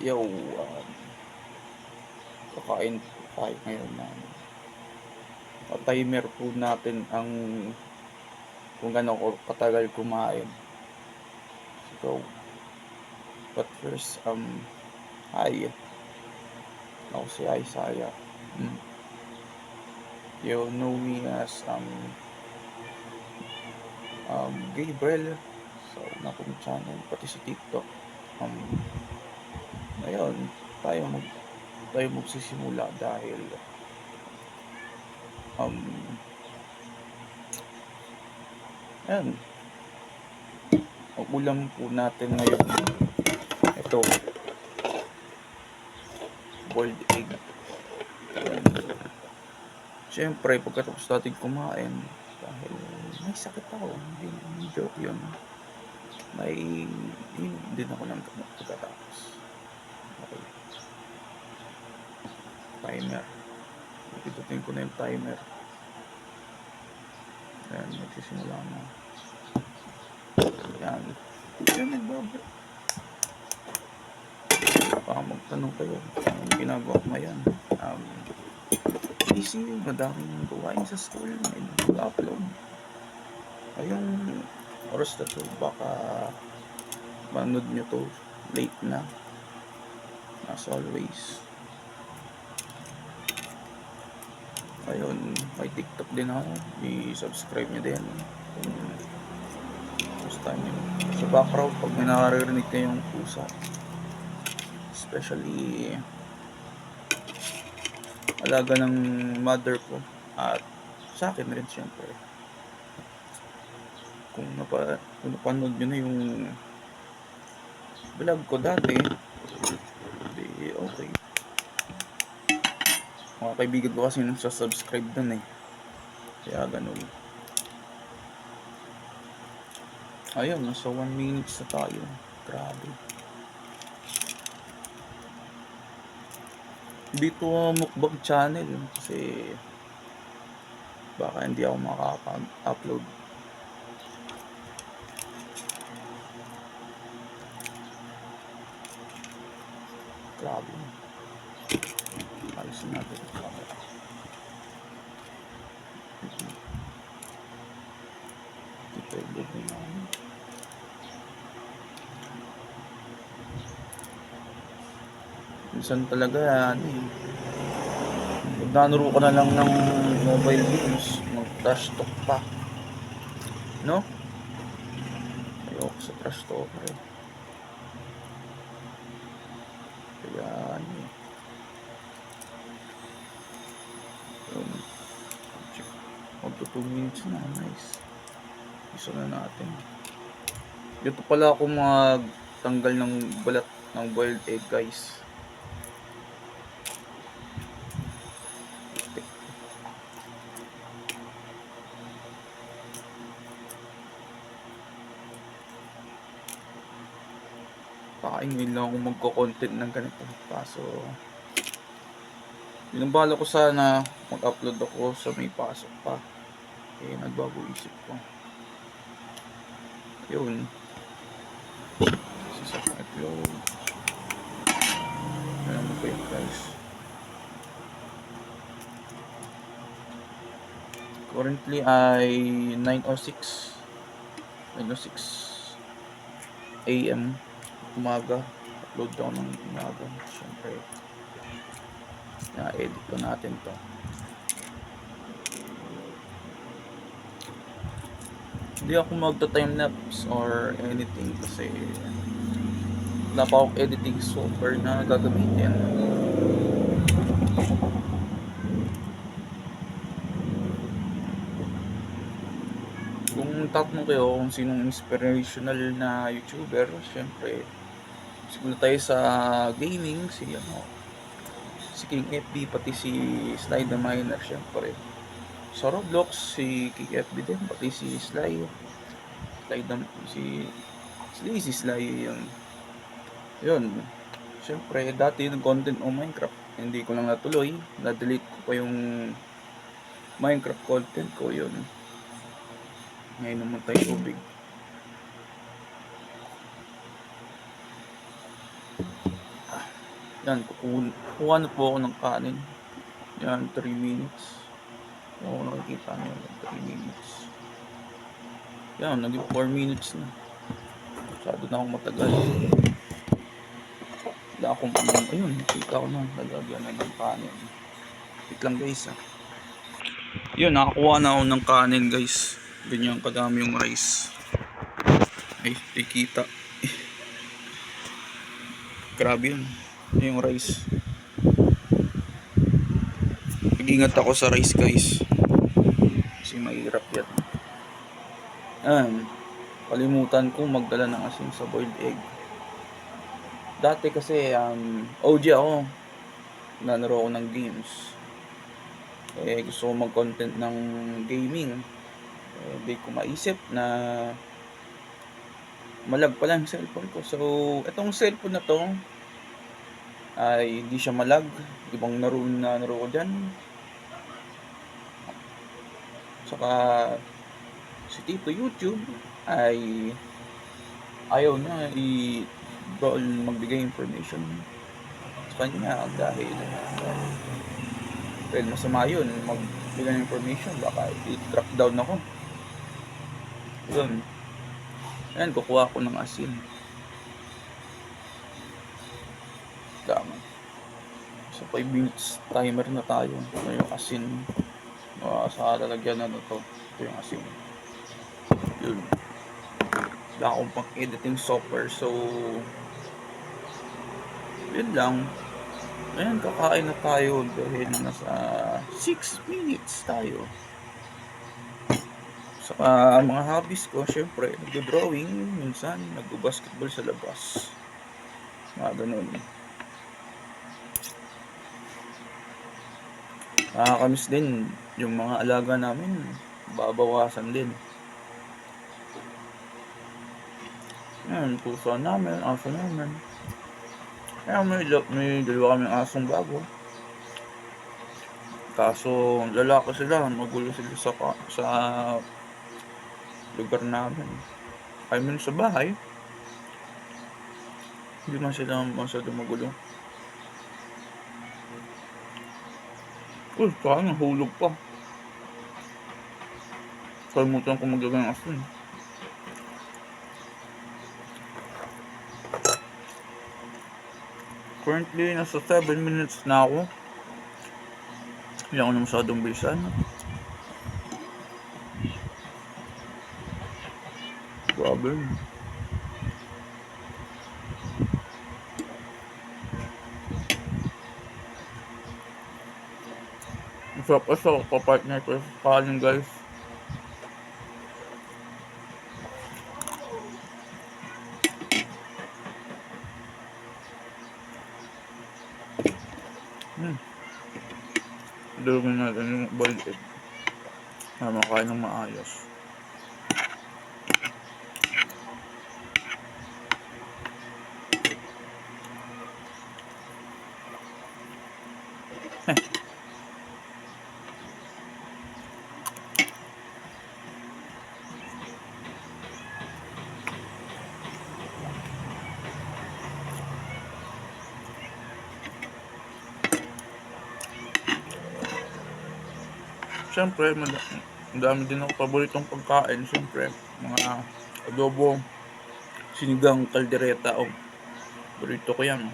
Yo, kakain po tayo ngayon ng timer po natin ang kung gaano ko katagal kumain. So, but first, hi. Ako si Isaiah. You know me as Gabriel sa una kong channel, pati sa TikTok. Ngayon, tayo magsisimula dahil ayan, ang ulam po natin ngayon ito, boiled egg. Siyempre, pagkatapos natin kumain, dahil may sakit ako, hindi joke yun. May din ako ng gamot pagkatapos. Okay. Timer. Ipitutin ko na yung timer. Ayan, magsisimula na. Ayan. Ayan, nagbabalik. Baka magtanong kayo, anong ginagawa ko ngayon? Busy, madaming gawain sa school, may nag-upload. Ayong oras na to, baka manood nyo to late na, as always. Ayun, may TikTok din ako, i-subscribe nyo din kung gusto nyo. Sa background, pag may nakarinig kayong pusa, especially alaga ng mother ko at sa akin rin siyempre. Kung napanood nyo na yung vlog ko dati, di okay. Mga kaibigan ko kasi nagsasubscribe dun eh, kaya ganun. Ayun, nasa 1 minute na tayo. Grabe. Dito mukbang channel kasi baka hindi ako makaka-upload. Grabe. Alisin natin ang camera. Dito yung logo namin. Minsan talaga magdanuro ka na lang ng mobile games, mag-trash talk pa, no? Ayoko sa trash talk eh. Kaya magto 2 minutes na, nice. Isa na natin. Dito pala ako magtanggal ng balat ng boiled egg, guys. Ngayon lang ako magko-content ng ganito. Kaso binabala ko sana mag-upload ako sa may pasok pa. Eh, nagbago isip ko. Yun. Isa sa upload. Alam mo ba yun, guys? Currently ay 9:06 AM umaga. Upload ako ng umaga. Siyempre na-edit ko natin to. Hindi ako magta-timelapse or anything kasi wala pa akong editing software na gagamitin. Kung tatanong kayo kung sinong inspirational na YouTuber, syempre siguro tayo sa gaming, si King FB, pati si Sly the Miner, syempre. Sa Roblox, si King FB din, pati si Sly. Si Sly yun. Syempre, dati yung content o Minecraft, hindi ko lang natuloy. Na-delete ko pa yung Minecraft content ko, yun. Ngayon naman tayo tubig. Yan, kukuha na po ako ng kanin. Yan, 3 minutes. Oo, nakikita nyo, 3 minutes. Yan, naging 4 minutes na. Masyado na akong matagal. Wala akong ayun, nakita ko na, lalagyan na ng kanin. Wait lang guys Yun, nakakuha na ako ng kanin guys. Ganyan kadami yung rice. Ay, kita. Grabe yun. Yung rice. Mag-ingat ako sa rice guys. Kasi mahirap yan. Kalimutan ko magdala ng asin sa boiled egg. Dati kasi OG ako. Nanaro ako ng games. Gusto ko mag-content ng gaming. Hindi ko maisip na malag pala yung cellphone ko. So, itong cellphone na to ay hindi siya malag. Ibang naro ko dyan. Saka si Tito YouTube ay ayaw niya magbigay information sa kanya dahil masama yun magbigay ng information, baka i-track down ako. Yun, ayan, kukuha ko ng asin. Tama, so 5 minutes timer na tayo. Yung asin sa lalagyan na to. Ito yung asin. Yun, wala akong pang editing software, so yun lang. Ayan, kakain na tayo dahil nasa 6 minutes tayo. Saka mga hobbies ko, syempre nagdo-drawing, minsan nagbo-basketball sa labas, mga ganun. Nakakamiss din yung mga alaga namin, babawasan din. Ayan, pusa namin, aso namin. Kaya may dalawa kaming asong bago. Kaso lalaki sila, magulo sila sa lugar namin. I mean sa bahay, hindi man sila masyado magulo. Kaya nahulog pa. Kalimutan ko maglagay ng asin. Currently, nasa 7 minutes na ako. Hindi ako na masyadong bilisan. Grabe. Masarap pa sa kapartner ko sa kanin guys. Dalawin natin yung boiled egg na makain ng maayos. Siyempre, madami din ako paboritong pagkain. Siyempre, mga adobo, sinigang, kaldereta. Paborito ko yan.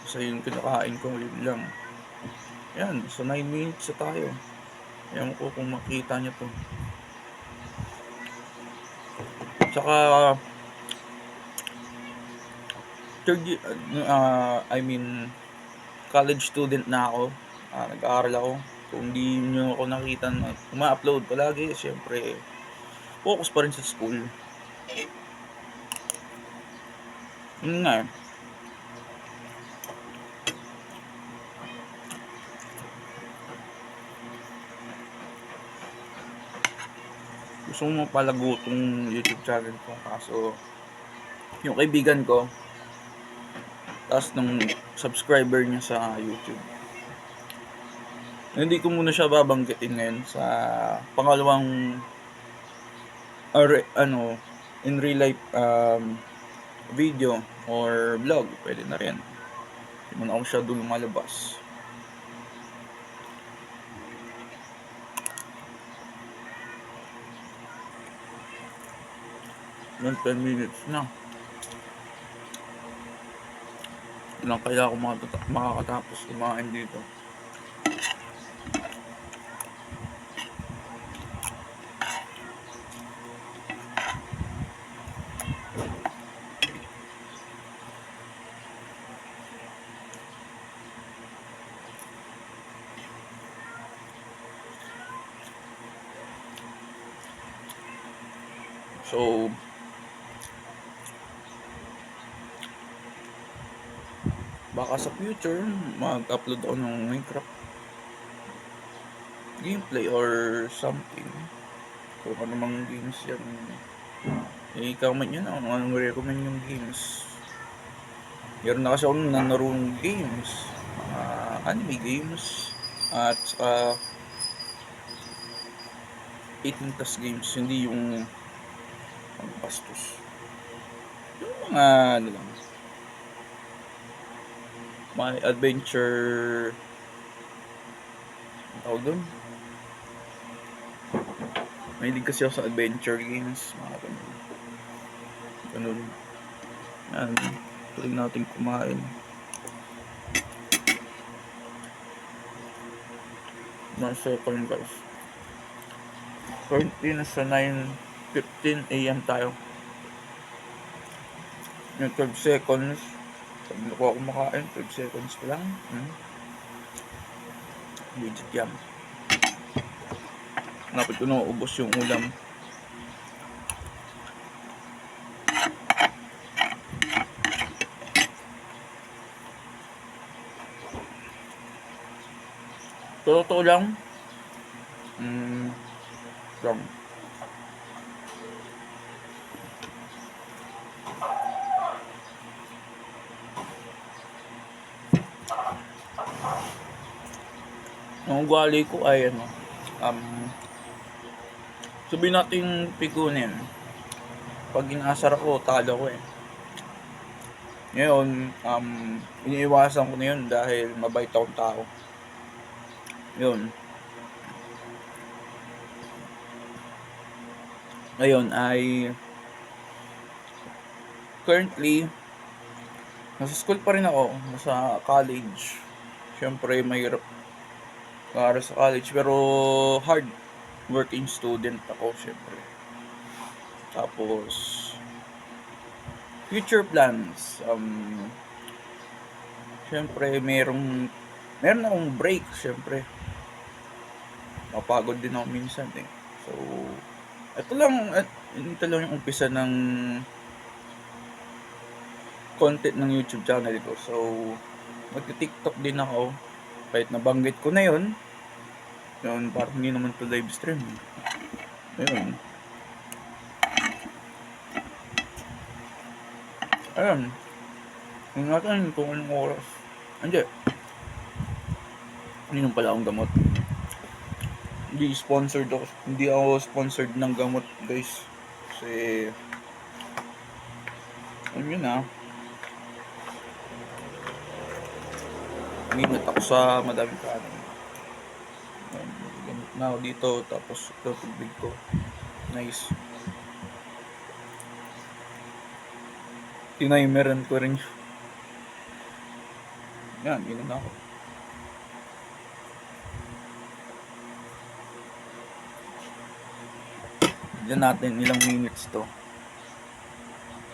Kasi yung kinakain ko, yun lang. Yan, sa 9 minutes na tayo. Ayan ko kung makita nyo to. Tsaka, college student na ako. Nag-aaral ako. Kung hindi nyo ako nakita na uma-upload palagi, syempre focus pa rin sa school. Yun nga gusto mo palago tong YouTube channel ko, kaso yung kaibigan ko taas ng subscriber niya sa YouTube. Hindi ko muna siya babanggitin ngayon sa pangalawang in real life video or vlog, pwede na rin. Hindi mo na ako masyado lumalabas. Yan, 10 minutes na. Ilang kaya ako makakatapos kumain dito. So, baka sa future, mag-upload ako ng Minecraft gameplay or something. Kung ano mang games yan, i-comment nyo na kung anong recommend yung games. Meron na kasi akong nanarong games, anime games, at saka 18 plus games, hindi yung bastos. Yung mga ano lang, my adventure, ang tawag doon, mahilig kasi ako sa adventure games, mga ganun. Yan, tuloy natin kumain. Nasa ko yun guys. Currently nasa 9:15 AM tayo. Yung 12 seconds. Sabi na ko ako kumakain, 12 seconds pa lang. Legit yan. Napit ko na ubos yung ulam. Totoo lang. Lang. Ang ugali ko ay ano, sabihin natin pikunin. Pag inaasar ako, talo ko eh. Ngayon, iniiwasan ko na yun dahil mabait akong tao. Yun. Ngayon ay currently nasa school pa rin ako, nasa college. Siyempre mahirap para sa college pero hard working student ako siyempre. Tapos future plans, siyempre meron akong break siyempre. Mapagod din ako minsan eh. So ito lang yung umpisa ng content ng YouTube channel ko. So mag-TikTok din ako. Kahit nabanggit ko na yun, parang hindi naman to live stream. Ayun. Tingnan natin kung anong oras. Hindi naman pala akong gamot. Hindi ako sponsored ng gamot guys. Kasi yun minat ako sa madaming kanin. Gamot na ako dito. Tapos ito tubig ko. Nice. Tinimeran ko rin. Yan, yun na ako. Diyan natin ilang minutes to.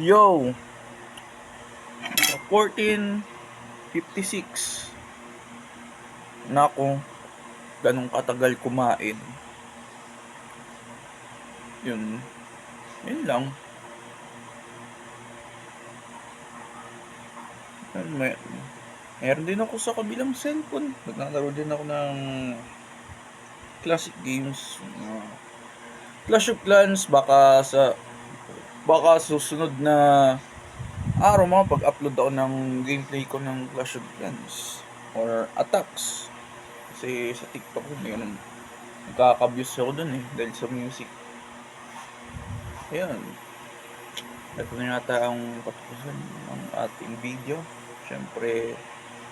Yo! 14:56. Nako, ganong katagal kumain. Yun lang. Meron din ako sa kabilang cellphone. Naglalaro din ako ng classic games. Clash of Clans, baka susunod na araw pag-upload ako ng gameplay ko ng Clash of Clans or attacks. Kasi sa TikTok yun, nagkaka-views ako dun eh dahil sa music. Ayan. Ito na yata ang katapusan ng ating video. Siyempre,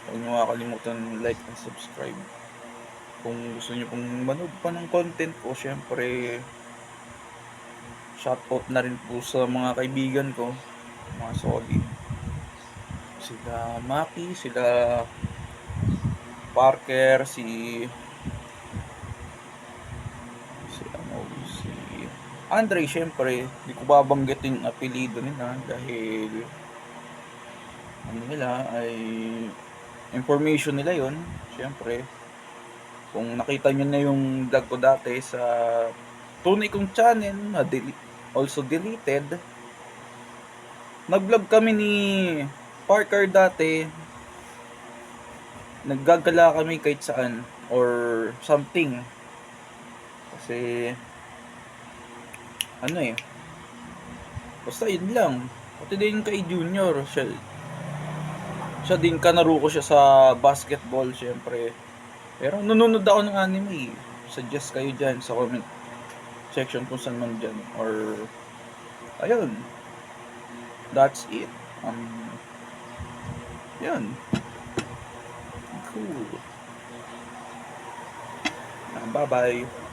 Huwag niyo kakalimutan like and subscribe. Kung gusto niyo pong manood pa ng content ko, syempre shoutout na rin po sa mga kaibigan ko, mga solid. Sila Maki, sila Parker, si Andre, syempre, hindi ko babanggitin ang apelido nila dahil ano nila ay information nila yon. Syempre, kung nakita nyo na yung vlog ko dati sa tunay kong channel na also deleted, nag-vlog kami ni Parker dati, naggagala kami kahit saan or something. Kasi ano basta yun lang. Pati din kay Junior, siya din kanaro ko siya sa basketball syempre. Pero nanonood ako ng anime. Suggest kayo dyan sa comment section kung saan man dyan. Or ayun, that's it. Yun, cool. Bye bye.